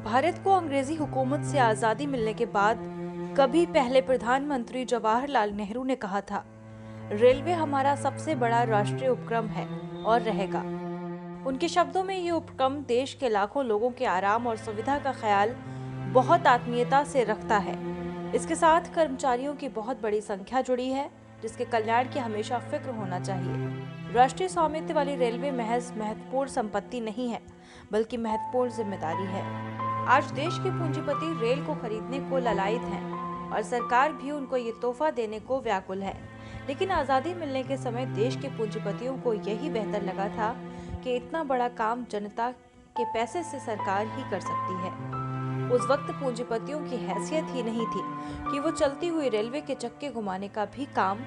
भारत को अंग्रेजी हुकूमत से आजादी मिलने के बाद कभी पहले प्रधानमंत्री जवाहरलाल नेहरू ने कहा था, रेलवे हमारा सबसे बड़ा राष्ट्रीय उपक्रम है और रहेगा। उनके शब्दों में ये उपक्रम देश के लाखों लोगों के आराम और सुविधा का ख्याल बहुत आत्मीयता से रखता है। इसके साथ कर्मचारियों की बहुत बड़ी संख्या जुड़ी है, जिसके कल्याण की हमेशा फिक्र होना चाहिए। राष्ट्रीय स्वामित्व वाली रेलवे महज महत्वपूर्ण संपत्ति नहीं है, बल्कि महत्वपूर्ण जिम्मेदारी है। आज देश के पूंजीपति रेल को खरीदने को ललायित हैं और सरकार भी उनको ये तोहफा देने को व्याकुल है। लेकिन आजादी मिलने के समय देश के पूंजीपतियों को यही बेहतर लगा था कि इतना बड़ा काम जनता के पैसे से सरकार ही कर सकती है। उस वक्त पूंजीपतियों की हैसियत ही नहीं थी कि वो चलती हुई रेलवे के चक्के घुमाने का भी काम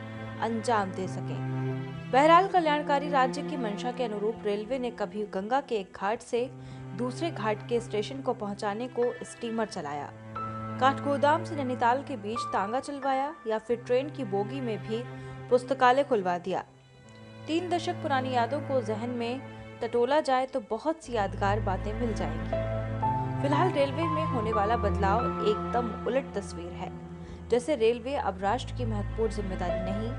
अंजाम दे सकें। बहरहाल कल्याणकारी राज्य की मंशा के अनुरूप रेलवे ने कभी गंगा के एक घाट से दूसरे घाट के स्टेशन को पहुंचाने को स्टीमर चलाया, काठगोदाम से नैनीताल के बीच तांगा चलवाया या फिर ट्रेन की बोगी में भी पुस्तकालय खुलवा दिया। 3 दशक पुरानी यादों को जहन में टटोला जाए तो बहुत सी यादगार बातें मिल जाएंगी। फिलहाल रेलवे में होने वाला बदलाव एकदम उलट तस्वीर है। जैसे रेलवे अब राष्ट्र की महत्वपूर्ण जिम्मेदारी नहीं,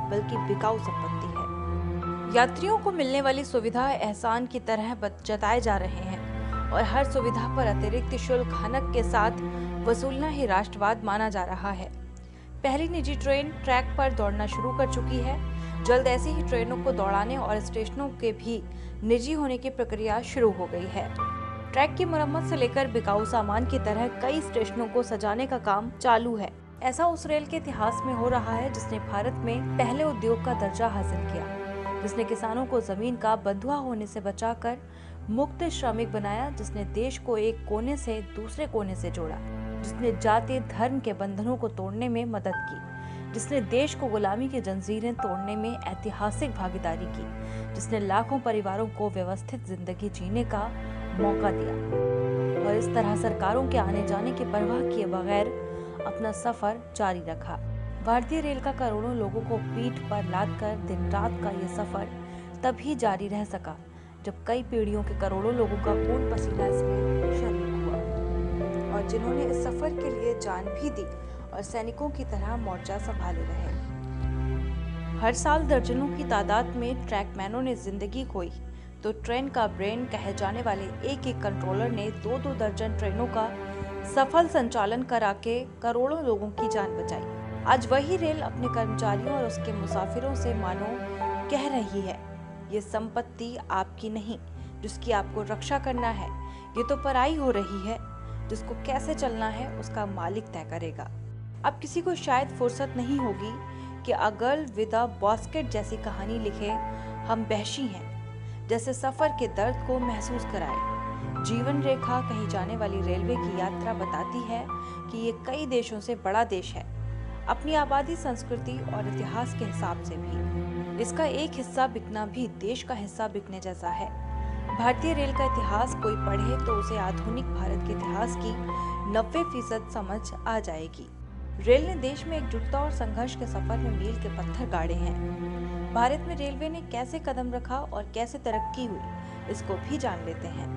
बल्कि बिकाऊ संपत्ति है। यात्रियों को मिलने वाली सुविधा एहसान की तरह जताए जा रहे हैं और हर सुविधा पर अतिरिक्त शुल्क हनक के साथ वसूलना ही राष्ट्रवाद माना जा रहा है। पहली निजी ट्रेन ट्रैक पर दौड़ना शुरू कर चुकी है। जल्द ऐसी ही ट्रेनों को दौड़ाने और स्टेशनों के भी निजी होने की प्रक्रिया शुरू हो गई है। ट्रैक की मरम्मत से लेकर बिकाऊ सामान की तरह कई स्टेशनों को सजाने का काम चालू है। ऐसा उस रेल के इतिहास में हो रहा है जिसने भारत में पहले उद्योग का दर्जा हासिल किया, जिसने किसानों को जमीन का बंधुआ होने से बचाकर मुक्त श्रमिक बनाया, जिसने देश को एक कोने से दूसरे कोने से जोड़ा, जिसने जाति धर्म के बंधनों को तोड़ने में मदद की, जिसने देश को गुलामी की जंजीरें तोड़ने में ऐतिहासिक भागीदारी की, जिसने लाखों परिवारों को व्यवस्थित जिंदगी जीने का मौका दिया और इस तरह सरकारों के आने जाने की परवाह किए बगैर अपना सफर जारी रखा। भारतीय रेल का करोड़ों लोगों को पीठ पर लादकर दिन रात का ये सफर तभी जारी रह सका जब कई पीढ़ियों के करोड़ों लोगों का खून पसीना इसमें शरीक हुआ और जिन्होंने इस सफर के लिए जान भी दी और सैनिकों की तरह मोर्चा संभाले रहे। हर साल दर्जनों की तादाद में ट्रैकमैनों ने जिंदगी खोई तो ट्रेन का ब्रेन कहे जाने वाले एक कंट्रोलर ने 2-2 दर्जन ट्रेनों का सफल संचालन करा के करोड़ों लोगों की जान बचाई। आज वही रेल अपने कर्मचारियों और उसके मुसाफिरों से मानो कह रही है, ये संपत्ति आपकी नहीं, जिसकी आपको रक्षा करना है। ये तो पराई हो रही है, जिसको कैसे चलना है उसका मालिक तय करेगा। अब किसी को शायद फुर्सत नहीं होगी कि अगर विदा बास्केट जैसी कहानी लिखे हम वहशी हैं, जैसे सफर के दर्द को महसूस कराए। जीवन रेखा कही जाने वाली रेलवे की यात्रा बताती है कि ये कई देशों से बड़ा देश है, अपनी आबादी, संस्कृति और इतिहास के हिसाब से भी। इसका एक हिस्सा बिकना भी देश का हिस्सा बिकने जैसा है। भारतीय रेल का इतिहास कोई पढ़े तो उसे आधुनिक भारत के इतिहास की 90% समझ आ जाएगी। रेल ने देश में एकजुटता और संघर्ष के सफर में मील के पत्थर गाड़े हैं। भारत में रेलवे ने कैसे कदम रखा और कैसे तरक्की हुई, इसको भी जान लेते हैं।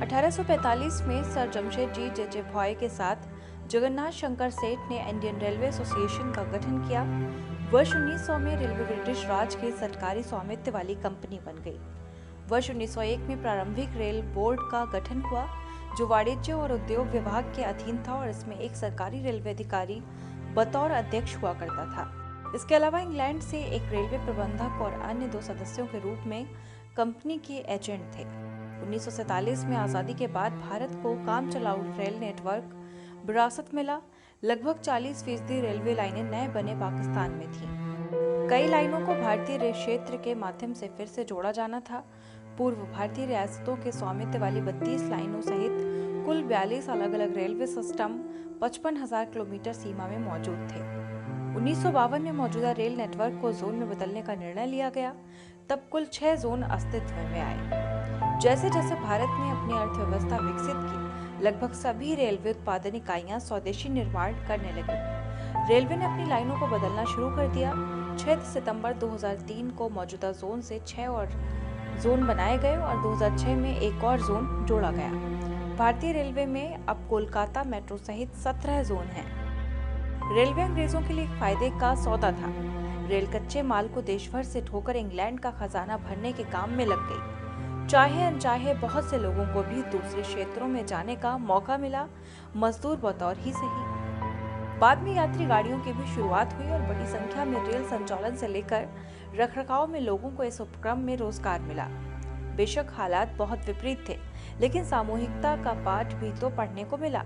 1845 में सर जमशेदजी जे भॉय के साथ जगन्नाथ शंकर सेठ ने इंडियन रेलवे एसोसिएशन का गठन किया। वर्ष 1900 में रेलवे ब्रिटिश राज की सरकारी स्वामित्व वाली कंपनी बन गई। वर्ष 1901 में प्रारंभिक रेल बोर्ड का गठन हुआ, जो वाणिज्य और उद्योग विभाग के अधीन था और इसमें एक सरकारी रेलवे अधिकारी बतौर अध्यक्ष हुआ करता था। इसके अलावा इंग्लैंड से एक रेलवे प्रबंधक और अन्य 2 सदस्यों के रूप में कंपनी के एजेंट थे। 1947 में आजादी के बाद भारत को काम चलाऊ रेल नेटवर्क विरासत मिला। लगभग 40% रेलवे लाइनें नए बने पाकिस्तान में थीं। कई लाइनों को भारतीय रेल क्षेत्र के माध्यम से फिर से जोड़ा जाना था। पूर्व भारतीय रियासतों के स्वामित्व वाली 32 लाइनों सहित कुल 42 अलग अलग रेलवे सिस्टम 55,000 किलोमीटर सीमा में मौजूद थे। 1952 में मौजूदा रेल नेटवर्क को जोन में बदलने का निर्णय लिया गया। तब कुल 6 जोन अस्तित्व में आए। जैसे जैसे भारत ने अपनी अर्थव्यवस्था विकसित की, लगभग सभी रेलवे उत्पादन इकाइयां स्वदेशी निर्माण करने लगी। रेलवे ने अपनी लाइनों को बदलना शुरू कर दिया। 6 सितंबर 2003 को मौजूदा जोन से 6 और जोन बनाए गए और 2006 में एक और जोन जोड़ा गया। भारतीय रेलवे में अब कोलकाता मेट्रो सहित 17 जोन हैं। रेलवे अंग्रेजों के लिए एक फायदे का सौदा था। रेल कच्चे माल को देश भर से ढोकर इंग्लैंड का खजाना भरने के काम में लग गई। चाहे अनचाहे बहुत से लोगों को भी दूसरे क्षेत्रों में जाने का मौका मिला, मजदूर बतौर ही सही। बाद में यात्री गाड़ियों की भी शुरुआत हुई और बड़ी संख्या में रेल संचालन से लेकर रखरखाव में लोगों को इस उपक्रम में रोजगार मिला। बेशक हालात बहुत विपरीत थे, लेकिन सामूहिकता का पाठ भी तो पढ़ने को मिला।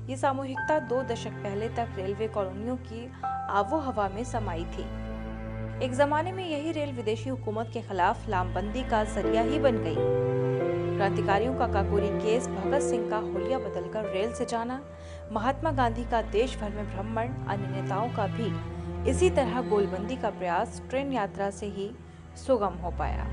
ये सामूहिकता 2 दशक पहले तक रेलवे कॉलोनियों की आबो हवा में समाई थी। एक जमाने में यही रेल विदेशी हुकूमत के खिलाफ लामबंदी का जरिया ही बन गई। क्रांतिकारियों का काकोरी केस, भगत सिंह का होलिया बदलकर रेल से जाना, महात्मा गांधी का देश भर में भ्रमण, अन्य नेताओं का भी इसी तरह गोलबंदी का प्रयास ट्रेन यात्रा से ही सुगम हो पाया।